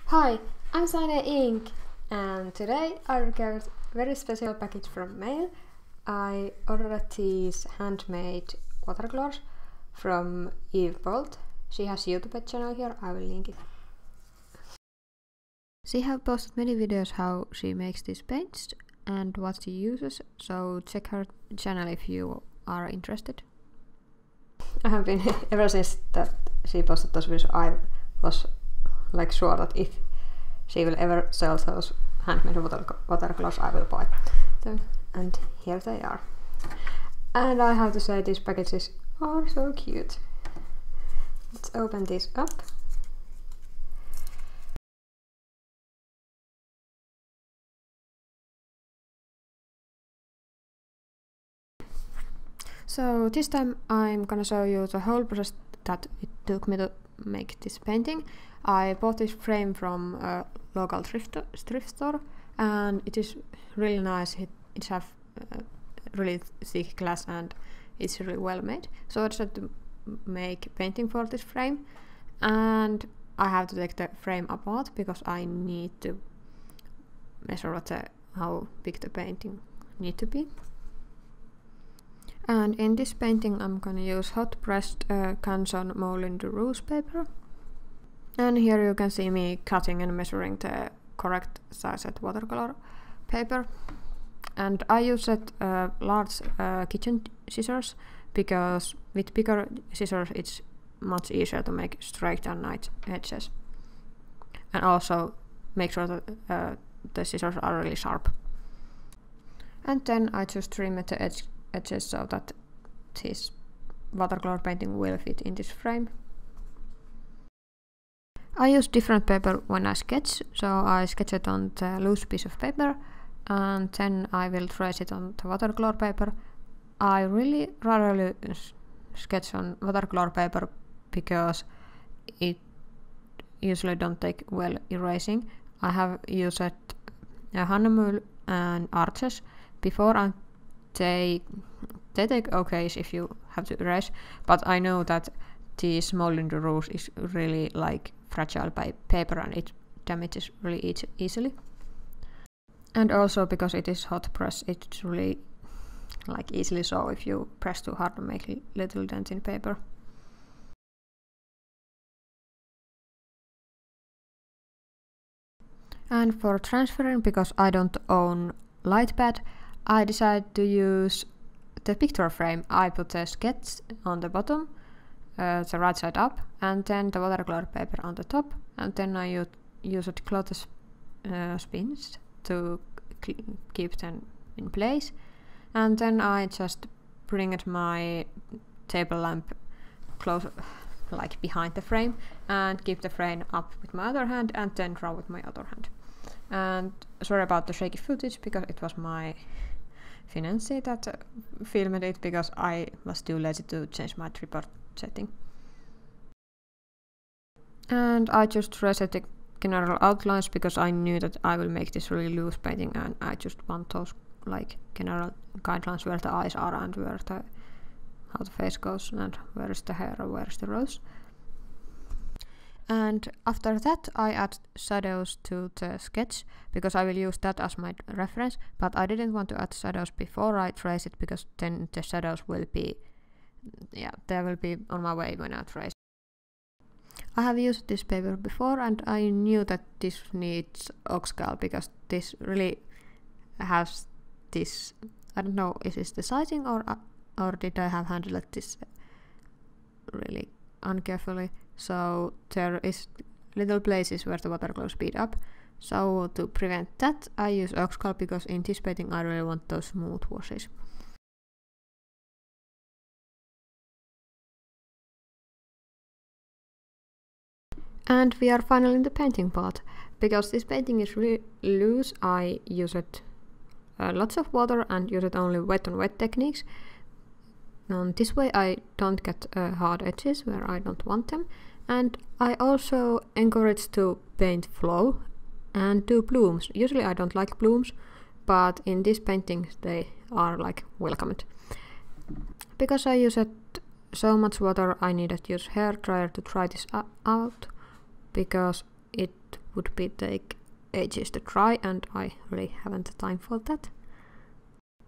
Hi, I'm Cyaneink, and today I got a very special package from mail. I ordered these handmade watercolors from Eve Bolt. She has a YouTube channel here, I will link it. She has posted many videos how she makes these paints and what she uses, so check her channel if you are interested. I have been, ever since that she posted those videos, I was like sure that if she will ever sell those handmade watercolors, I will buy them. And here they are. And I have to say, these packages are so cute. Let's open this up. So this time I'm gonna show you the whole process that it took me to make this painting. I bought this frame from a local thrift store, and it is really nice. It has really thick glass and it's really well made. So I decided to make painting for this frame, and I have to take the frame apart because I need to measure how big the painting needs to be. And in this painting I'm gonna use hot pressed Canson Moulin du Rouge paper. And here you can see me cutting and measuring the correct sized watercolor paper. And I used large kitchen scissors because with bigger scissors it's much easier to make straight and nice edges. And also make sure that the scissors are really sharp. And then I just trim the edges so that this watercolor painting will fit in this frame. I use different paper when I sketch, so I sketch it on the loose piece of paper and then I will trace it on the watercolor paper. I really rarely sketch on watercolor paper because it usually don't take well erasing. I have used Handmade and arches before, and they take okay if you have to erase, but I know that this Moulin du Rouge is really like fragile by paper and it damages really easily. And also because it is hot press, it's really like easily so if you press too hard and make little dents in paper. And for transferring, because I don't own light pad, I decided to use the picture frame. I put the sketch on the bottom, the right side up, and then the watercolor paper on the top, and then I used cloth spins to keep them in place. And then I just bring my table lamp close, like behind the frame, and keep the frame up with my other hand and then draw with my other hand. And sorry about the shaky footage because it was my fiancé that filmed it because I was too lazy to change my tripod setting. And I just traced the general outlines because I knew that I will make this really loose painting, and I just want those like general guidelines where the eyes are and where how the face goes and where is the hair or where is the rose. And after that I add shadows to the sketch because I will use that as my reference, but I didn't want to add shadows before I trace it because then the shadows will be, they will be on my way when I trace. I have used this paper before and I knew that this needs oxcal because this really has this, I don't know, is this the sizing or did I have handled this really uncarefully? So there is little places where the watercolor speed up. So to prevent that I use oxcal because in this painting I really want those smooth washes. And we are finally in the painting part. Because this painting is really loose, I use it lots of water and use it only wet on wet techniques. This way I don't get hard edges where I don't want them. And I also encourage to paint flow and do blooms. Usually I don't like blooms, but in this painting they are like welcomed. Because I used so much water, I needed to use hair dryer to dry this out because it would be take ages to dry, and I really haven't the time for that.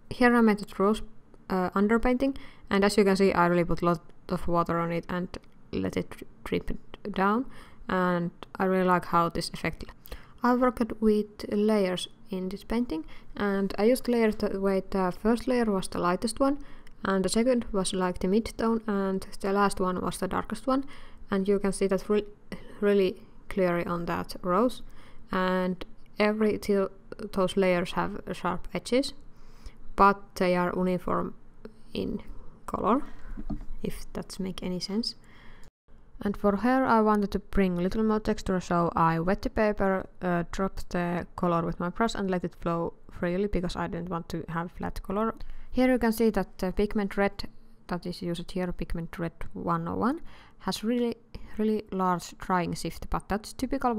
Here I made a rose underpainting, and as you can see, I really put a lot of water on it and let it drip down, and I really like how this effect. I worked with layers in this painting, and I used layers the way the first layer was the lightest one, and the second was like the mid-tone, and the last one was the darkest one, and you can see that really clearly on that rose, and every those layers have sharp edges, but they are uniform in color, if that makes any sense. And for hair I wanted to bring a little more texture, so I wet the paper, dropped the color with my brush and let it flow freely because I didn't want to have flat color. Here you can see that the pigment red that is used here, pigment red 101, has really large drying shift, but that's typical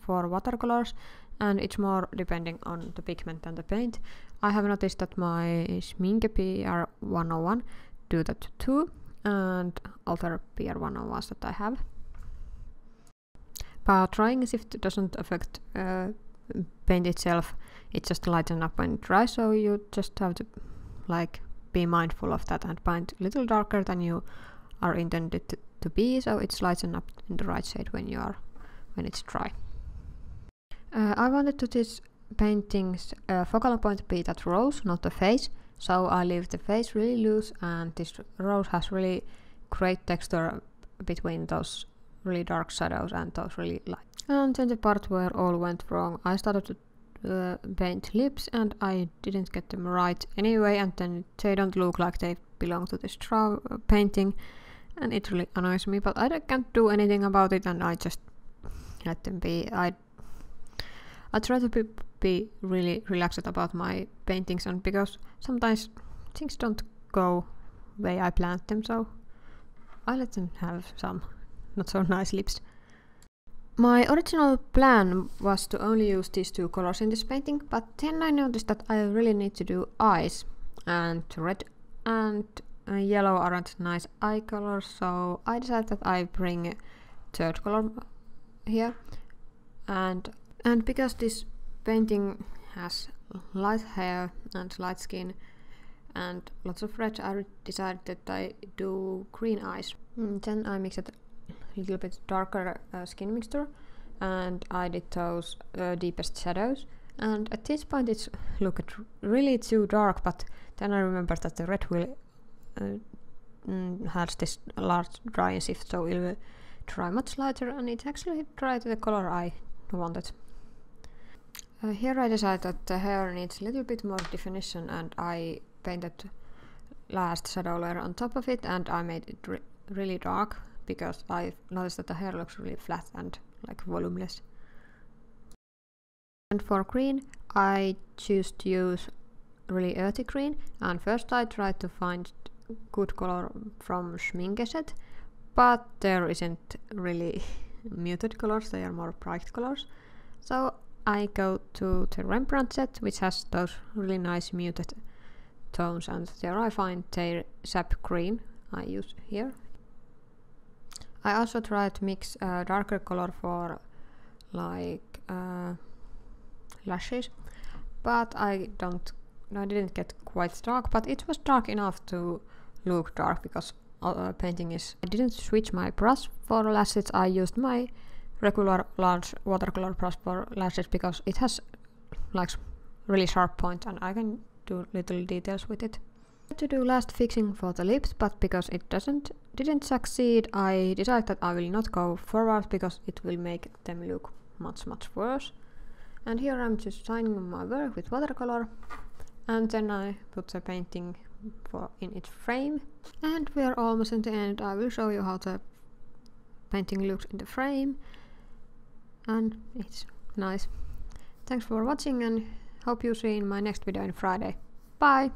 for watercolors, and it's more depending on the pigment and the paint. I have noticed that my Cyaneink PR101 do that too, and other PR101s that I have. But drying shift doesn't affect paint itself, it just lightens up when it dries, so you just have to like be mindful of that and paint a little darker than you are intended to be, so it's lighten up in the right shade when it's dry. I wanted to this painting's focal point be that rose, not the face, so I leave the face really loose, and this rose has really great texture between those really dark shadows and those really light. And then the part where all went wrong, I started to paint lips and I didn't get them right anyway, and then they don't look like they belong to this painting, and it really annoys me, but I can't do anything about it, and I just let them be. I try to be really relaxed about my paintings, and because sometimes things don't go the way I planned them, so I let them have some not so nice lips. My original plan was to only use these two colors in this painting, but then I noticed that I really need to do eyes, and red and yellow aren't nice eye colors, so I decided that I bring a third color here, and because this painting has light hair and light skin and lots of red, I decided that I do green eyes. Then I mixed a little bit darker skin mixture, and I did those deepest shadows, and at this point it's looked really too dark, but then I remembered that the red will has this large drying shift, so it will dry much lighter, and it actually dried the color I wanted. Here I decided that the hair needs a little bit more definition, and I painted last shadow layer on top of it, and I made it really dark because I noticed that the hair looks really flat and like volumeless. And for green I choose to use really earthy green, and first I tried to find good color from Cyaneink set, but there isn't really muted colors, they are more bright colors. So I go to the Rembrandt set, which has those really nice muted tones, and there I find their sap green I use here. I also tried to mix darker color for like lashes, but I didn't get quite dark, but it was dark enough to look dark because painting is. I didn't switch my brush for lashes, I used my regular large watercolor brush for lashes because it has like really sharp point and I can do little details with it. To do last fixing for the lips, but because it didn't succeed, I decided that I will not go forward because it will make them look much worse. And here I'm just signing my work with watercolor, and then I put the painting in its frame, and we are almost at the end. I will show you how the painting looks in the frame, and it's nice. Thanks for watching, and hope you see in my next video on Friday. Bye!